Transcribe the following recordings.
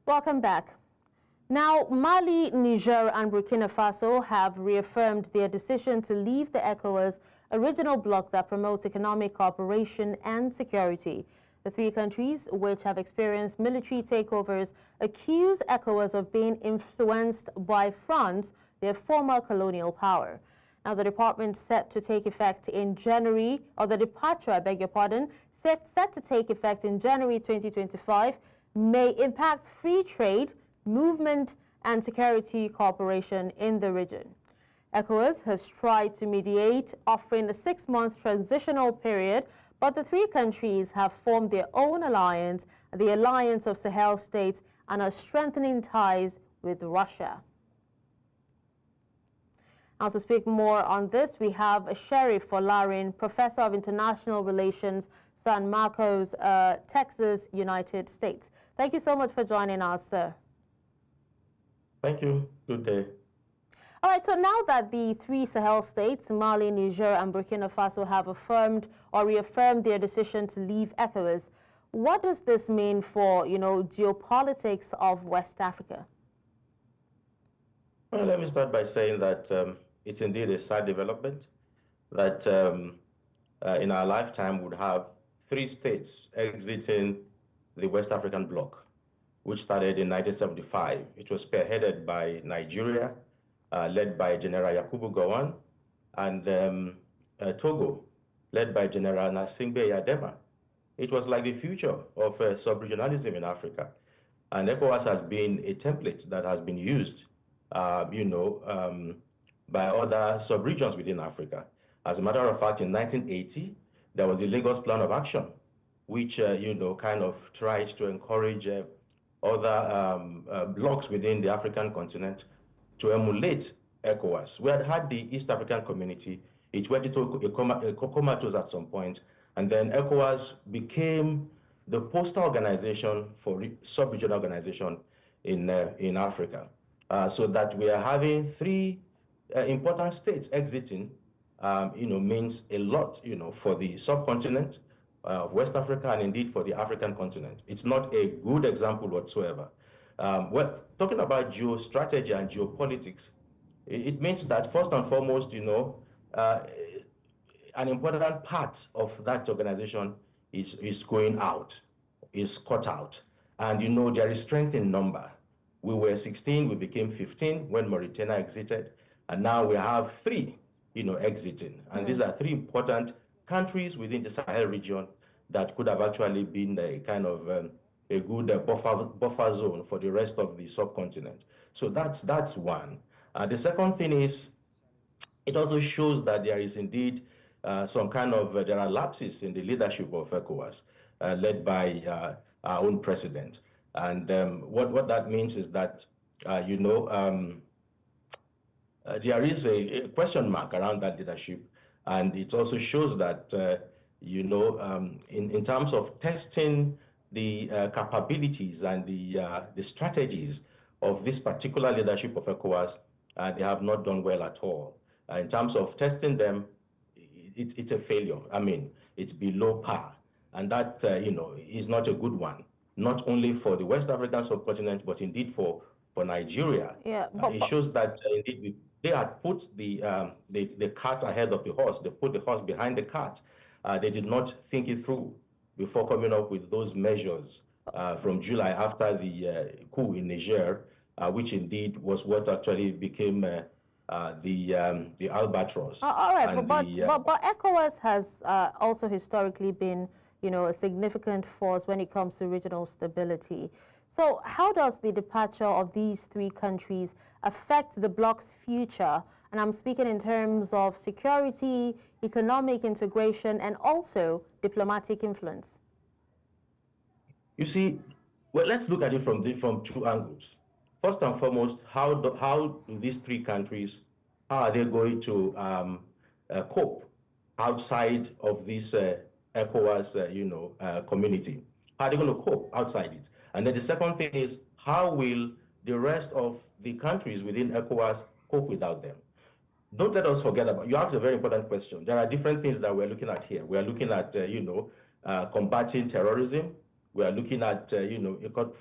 Welcome back. Now, Mali, Niger, and Burkina Faso have reaffirmed their decision to leave the ECOWAS original bloc that promotes economic cooperation and security. The three countries, which have experienced military takeovers, accuse ECOWAS of being influenced by France, their former colonial power. Now, the department set to take effect in January, or the departure, I beg your pardon, set to take effect in January 2025, may impact free trade, movement, and security cooperation in the region. ECOWAS has tried to mediate, offering a 6-month transitional period, but the three countries have formed their own alliance, the Alliance of Sahel States, and are strengthening ties with Russia. Now, to speak more on this, we have Sheriff Folarin, Professor of International Relations, San Marcos, Texas, United States. Thank you so much for joining us, sir. Thank you. Good day. All right, so now that the three Sahel states, Mali, Niger, and Burkina Faso, have affirmed or reaffirmed their decision to leave ECOWAS, what does this mean for, geopolitics of West Africa? Well, let me start by saying that it's indeed a sad development that in our lifetime would have three states exiting the West African bloc, which started in 1975. It was spearheaded by Nigeria, led by General Yakubu Gowon, and Togo, led by General Nasingbe Yadema. It was like the future of sub-regionalism in Africa. And ECOWAS has been a template that has been used, by other sub-regions within Africa. As a matter of fact, in 1980, there was the Lagos Plan of Action, which, kind of tried to encourage other blocs within the African continent to emulate ECOWAS. We had the East African Community. It went into a comatose at some point, and then ECOWAS became the poster organization for sub-regional organization in Africa. So that we are having three important states exiting, means a lot, for the subcontinent of West Africa and indeed for the African continent. It's not a good example whatsoever. Well, talking about geostrategy and geopolitics, it means that first and foremost, an important part of that organization is going out, is cut out. And, there is strength in number. We were 16, we became 15 when Mauritania exited, and now we have three, exiting. And these are three important countries within the Sahel region that could have actually been a kind of a good buffer zone for the rest of the subcontinent. So that's one. The second thing is, it also shows that there is indeed some kind of, there are lapses in the leadership of ECOWAS, led by our own president. And what that means is that, there is a question mark around that leadership. And it also shows that, in terms of testing the capabilities and the strategies of this particular leadership of ECOWAS, they have not done well at all. In terms of testing them, it's a failure. I mean, it's below par. And that, is not a good one, not only for the West African subcontinent, but indeed for Nigeria. Yeah, it shows that indeed they had put the cart ahead of the horse. They put the horse behind the cart. They did not think it through before coming up with those measures from July after the coup in Niger, which indeed was what actually became the albatross. All right, but ECOWAS has also historically been, a significant force when it comes to regional stability. So how does the departure of these three countries affect the bloc's future? And I'm speaking in terms of security, economic integration, and also diplomatic influence. You see, well, let's look at it from two angles. First and foremost, how do these three countries, how are they going to cope outside of this ECOWAS, community? How are they going to cope outside it? And then the second thing is, how will the rest of the countries within ECOWAS cope without them? Don't let us forget about, you asked a very important question. There are different things that we're looking at here. We're looking at, combating terrorism. We are looking at,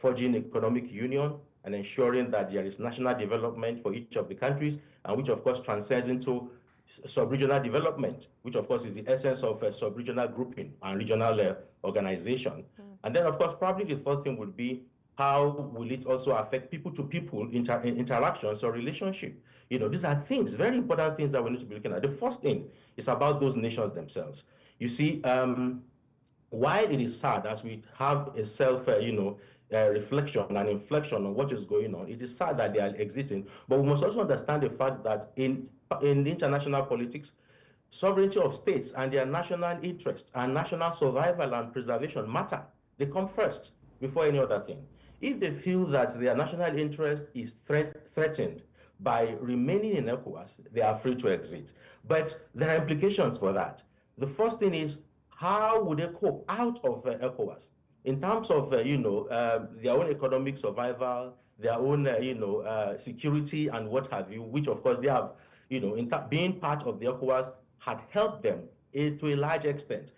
forging economic union and ensuring that there is national development for each of the countries, and which, of course, transcends into sub-regional development, which, of course, is the essence of sub-regional grouping and regional organization. And then, of course, probably the third thing would be how will it also affect people-to-people interactions or relationship? These are things, very important things that we need to be looking at. The first thing is about those nations themselves. You see, while it is sad as we have a reflection and inflection on what is going on, it is sad that they are exiting. But we must also understand the fact that in international politics, sovereignty of states and their national interest and national survival and preservation matter. They come first before any other thing. If they feel that their national interest is threatened by remaining in ECOWAS, they are free to exit. But there are implications for that. The first thing is, how would they cope out of ECOWAS in terms of, their own economic survival, their own, security and what have you, which of course they have, being part of the ECOWAS had helped them to a large extent.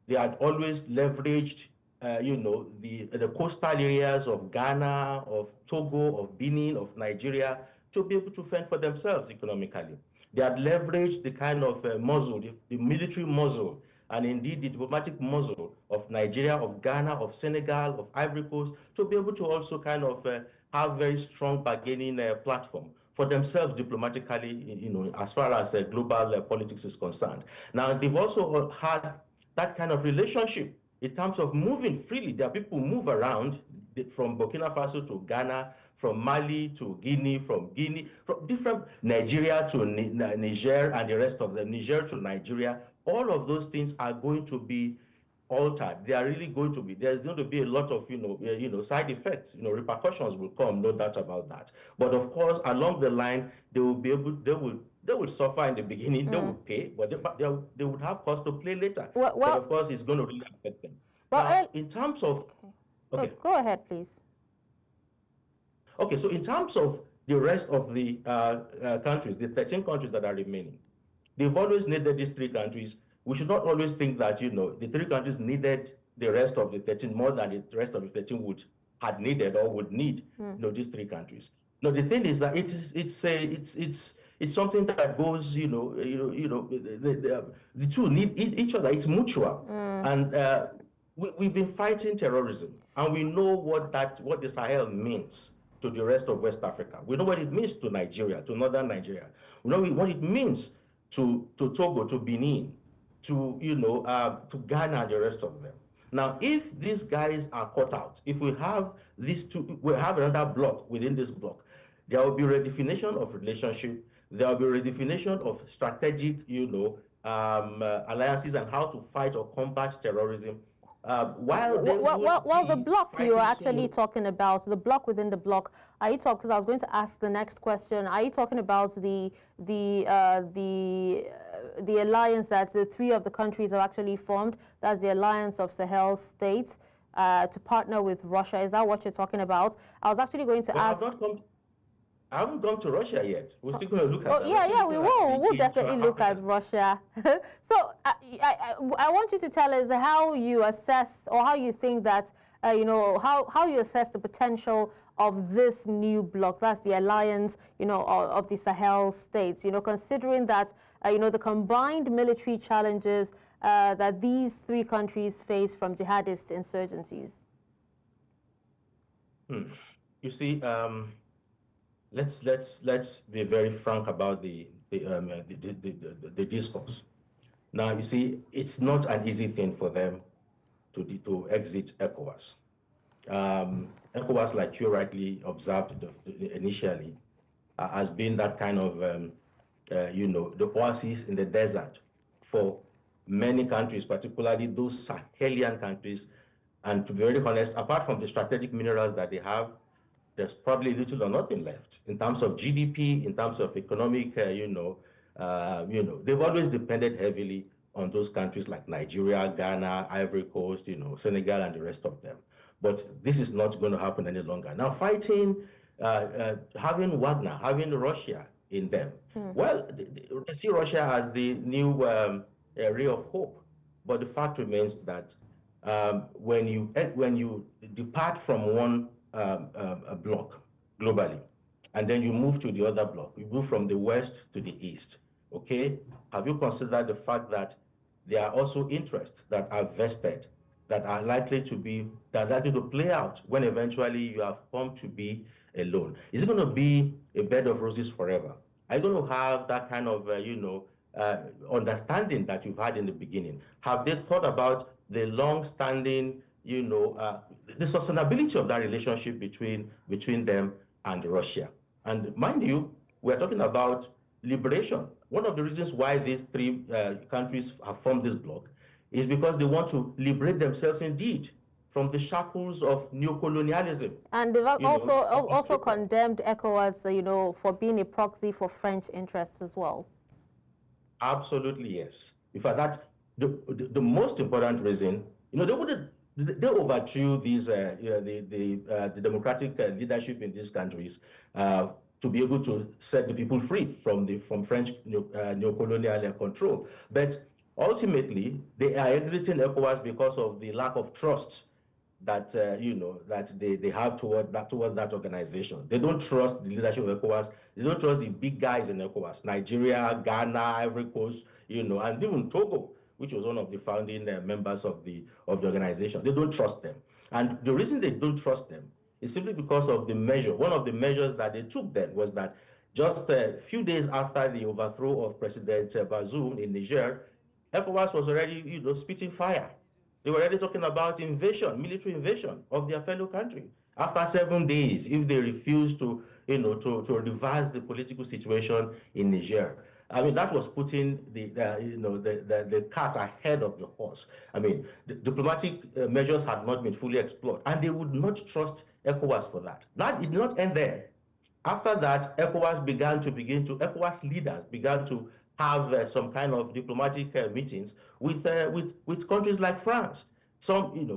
They had always leveraged, the coastal areas of Ghana, of Togo, of Benin, of Nigeria, to be able to fend for themselves economically. They had leveraged the kind of muscle, the military muscle, and indeed the diplomatic muscle of Nigeria, of Ghana, of Senegal, of Ivory Coast, to be able to also kind of have very strong bargaining platform for themselves diplomatically, as far as global politics is concerned. Now, they've also had that kind of relationship in terms of moving freely. There are people who move around from Burkina Faso to Ghana, from Mali to Guinea, from different Nigeria to Niger, and the rest of the Niger to Nigeria. All of those things are going to be altered. They are really going to be. There's going to be a lot of side effects. Repercussions will come, no doubt about that. But of course, along the line, they will be able. They will suffer in the beginning. They will pay, but they would have cost to play later. But of course, it's going to really affect them. Now, in terms of, okay, go ahead, please. Okay, so in terms of the rest of the countries, the 13 countries that are remaining, they've always needed these 3 countries. We should not always think that, the 3 countries needed the rest of the 13 more than the rest of the 13 had needed or would need, these 3 countries. No, the thing is that it's something that goes, the two need each other. It's mutual. And we've been fighting terrorism, and we know what the Sahel means to the rest of West Africa. We know what it means to Nigeria, to northern Nigeria. We know what it means to Togo, to Benin, to Ghana and the rest of them. Now, if these guys are caught out, if we have these two, we have another block within this block, there will be redefinition of relationship, there will be redefinition of strategic, alliances and how to fight or combat terrorism. The bloc you're actually talking about, the bloc within the bloc, are you talking, because I was going to ask the next question, are you talking about the alliance that the 3 of the countries have actually formed? That's the Alliance of Sahel States to partner with Russia. Is that what you're talking about? I was actually going to ask... I haven't gone to Russia yet. We're still going to look at that. Yeah, we will. We'll definitely look at Russia. So I want you to tell us how you assess, or how you think that, how you assess the potential of this new bloc. That's the alliance, of the Sahel states. Considering that, the combined military challenges that these 3 countries face from jihadist insurgencies. You see. Let's be very frank about the discourse. Now, you see, it's not an easy thing for them to exit ECOWAS. ECOWAS, like you rightly observed initially, has been that kind of, the oasis in the desert for many countries, particularly those Sahelian countries. And to be very honest, apart from the strategic minerals that they have, there's probably little or nothing left in terms of GDP, in terms of economic, they've always depended heavily on those countries like Nigeria, Ghana, Ivory Coast, Senegal, and the rest of them. But this is not going to happen any longer. Now, fighting, having Wagner, having Russia in them, well, they see Russia as the new ray of hope. But the fact remains that when you depart from one a bloc globally, and then you move to the other bloc, you move from the west to the east. Okay, have you considered the fact that there are also interests that are vested, that are likely to play out when eventually you have come to be alone? Is it going to be a bed of roses forever? Are you going to have that kind of understanding that you've had in the beginning? Have they thought about the long-standing, the sustainability of that relationship between them and Russia? And mind you, we're talking about liberation. One of the reasons why these three countries have formed this bloc is because they want to liberate themselves indeed from the shackles of neocolonialism. And they've also condemned ECOWAS, for being a proxy for French interests as well. Absolutely, yes. In fact, that's the most important reason. They overthrew these the democratic leadership in these countries to be able to set the people free from French neocolonial control. But ultimately, they are exiting ECOWAS because of the lack of trust that that they have toward that organization. They don't trust the leadership of ECOWAS. They don't trust the big guys in ECOWAS: Nigeria, Ghana, Ivory Coast, and even Togo, which was one of the founding members of the organization. They don't trust them, and the reason they don't trust them is simply because of the measure. One of the measures that they took then was that just a few days after the overthrow of President Bazoum in Niger, ECOWAS was already spitting fire. They were already talking about invasion, military invasion of their fellow country. After 7 days, if they refuse to reverse the political situation in Niger, I mean, that was putting the cart ahead of the horse. I mean, the diplomatic measures had not been fully explored, and they would not trust ECOWAS for that. That did not end there. After that, ECOWAS leaders began to have some kind of diplomatic meetings with countries like France.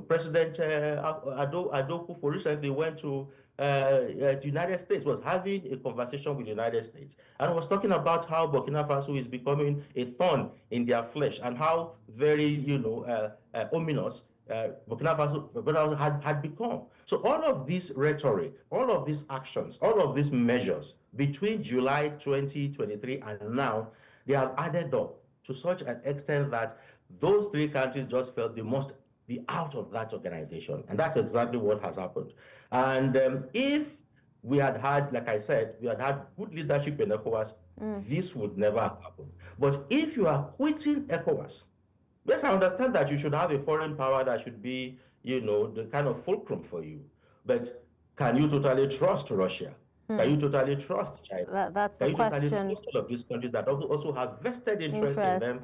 President Adolfo recently went to the United States, was having a conversation with the United States, and was talking about how Burkina Faso is becoming a thorn in their flesh, and how very ominous Burkina Faso had become. So all of this rhetoric, all of these actions, all of these measures between July 2023 and now, they have added up to such an extent that those three countries just felt they must be out of that organization. And that's exactly what has happened. And if we had had, like I said, we had had good leadership in ECOWAS, this would never have happened. But if you are quitting ECOWAS, yes, I understand that you should have a foreign power that should be, the kind of fulcrum for you. But can you totally trust Russia? Can you totally trust China? That's the question. Can you totally trust all of these countries that also have vested interest in them?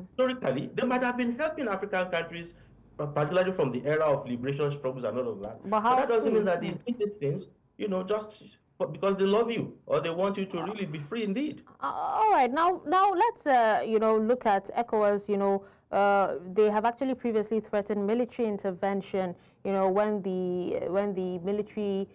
Historically, they might have been helping African countries, particularly from the era of liberation struggles and all of that. But that doesn't mean that they do these things, just because they love you or they want you to really be free indeed. All right, now let's look at ECOWAS. They have actually previously threatened military intervention. When the military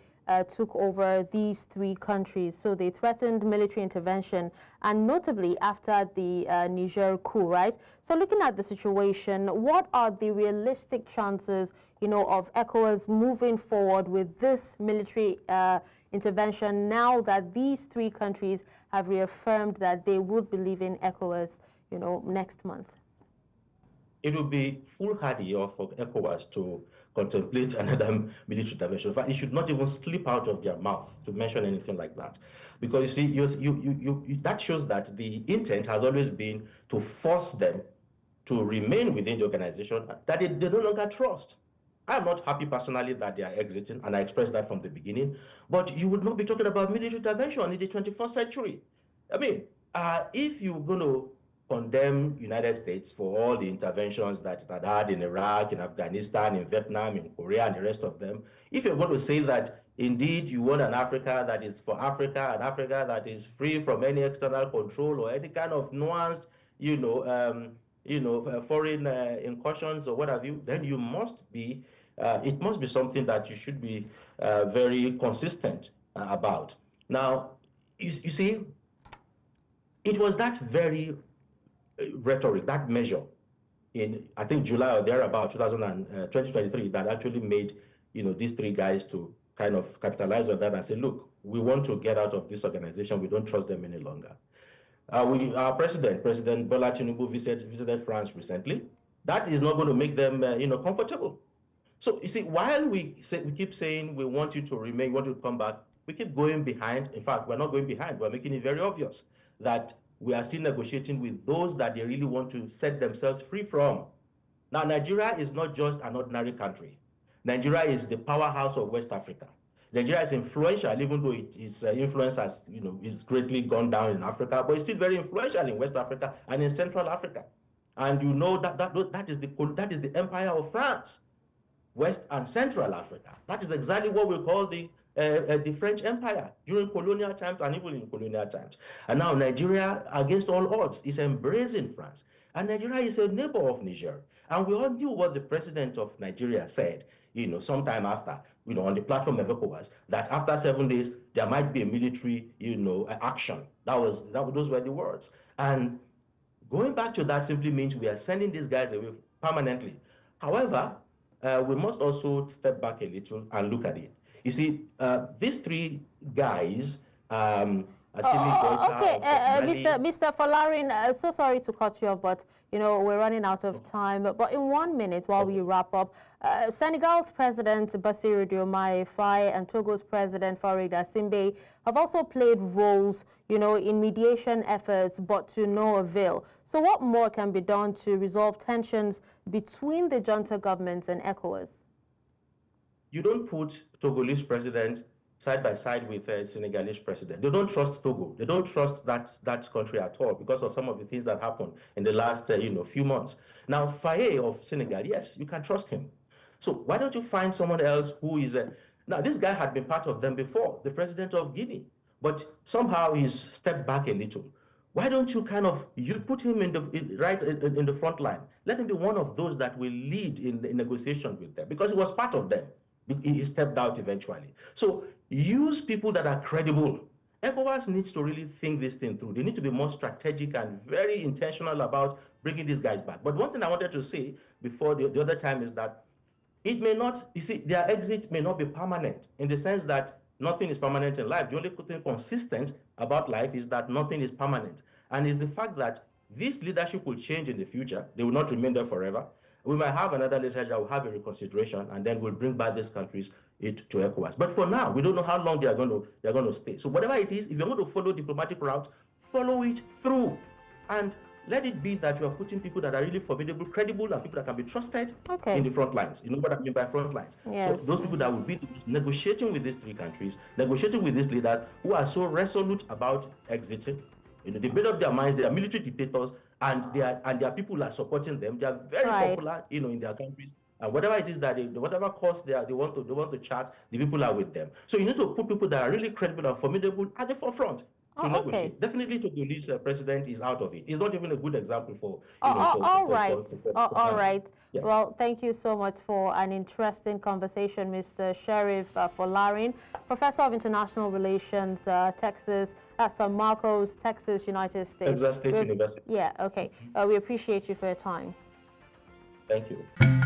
took over these three countries, so they threatened military intervention, and notably after the Niger coup, right? So looking at the situation, what are the realistic chances, of ECOWAS moving forward with this military intervention now that these three countries have reaffirmed that they would be leaving ECOWAS, next month? It would be foolhardy of ECOWAS to contemplate another military intervention. In fact, it should not even slip out of their mouth to mention anything like that. Because you see, that shows that the intent has always been to force them to remain within the organization that they no longer trust. I'm not happy personally that they are exiting, and I expressed that from the beginning, but you would not be talking about military intervention in the 21st century. I mean, if you're going to condemn United States for all the interventions that it had in Iraq, in Afghanistan, in Vietnam, in Korea, and the rest of them, if you're going to say that indeed you want an Africa that is for Africa, an Africa that is free from any external control or any kind of nuanced, foreign incursions or what have you, then you must be, it must be something that you should be very consistent about. Now, you see, it was that very rhetoric, that measure in, I think, July or thereabout, 2023, that actually made, these three guys to kind of capitalize on that and say, look, we want to get out of this organization. We don't trust them any longer. Our President Bola Tinubu visited France recently. That is not going to make them, comfortable. So you see, while we keep saying we want you to remain, we want you to come back, we keep going behind. In fact, we're not going behind. We're making it very obvious that we are still negotiating with those that they really want to set themselves free from. Now, Nigeria is not just an ordinary country. Nigeria is the powerhouse of West Africa. Nigeria is influential, even though its influence has, is greatly gone down in Africa, but it's still very influential in West Africa and in Central Africa. And you know that is the empire of France, West and Central Africa. That is exactly what we call the French Empire during colonial times and even in colonial times. And now Nigeria, against all odds, is embracing France. And Nigeria is a neighbor of Niger. And we all knew what the president of Nigeria said, sometime after, on the platform of ECOWAS, that after 7 days, there might be a military, action. Those were the words. And going back to that simply means we are sending these guys away permanently. However, we must also step back a little and look at it. You see, these three guys, okay, Mr. Folarin, so sorry to cut you off, but we're running out of time. But in 1 minute, while we wrap up, Senegal's President Bassirou Diomaye Faye and Togo's President Farid Asimbe have also played roles, in mediation efforts, but to no avail. So what more can be done to resolve tensions between the junta governments and ECOWAS? You don't put Togolese president side by side with a Senegalese president. They don't trust Togo. They don't trust that country at all because of some of the things that happened in the last few months. Now, Faye of Senegal, yes, you can trust him. So why don't you find someone else who is now this guy had been part of them before, the president of Guinea, but somehow he's stepped back a little. Why don't you you put him in the front line? Let him be one of those that will lead in the negotiation with them because he was part of them. He stepped out eventually. So use people that are credible. ECOWAS needs to really think this thing through. They need to be more strategic and very intentional about bringing these guys back. But one thing I wanted to say before the other time is that it may not, their exit may not be permanent in the sense that nothing is permanent in life. The only thing consistent about life is that nothing is permanent. And it's the fact that this leadership will change in the future. They will not remain there forever. We might have another leadership that will have a reconsideration, and then we'll bring back these countries to ECOWAS. But for now, we don't know how long they are going to stay. So whatever it is, if you're going to follow diplomatic route, follow it through. And let it be that you are putting people that are really formidable, credible, and people that can be trusted in the front lines. You know what I mean by front lines? Yes. So those people that will be negotiating with these three countries, negotiating with these leaders who are so resolute about exiting. They made up their minds. They are military dictators, and their people are supporting them. They are very popular, in their countries. And whatever it is that whatever course they want to chart, the people are with them. So you need to put people that are really credible and formidable at the forefront. To negotiate. Definitely, Togolese president is out of it. He's not even a good example for. All right. Yeah. Well, thank you so much for an interesting conversation, Mr. Sheriff Folarin, Professor of International Relations, Texas, at San Marcos, Texas, United States. Texas State University. Yeah. Okay. We appreciate you for your time. Thank you.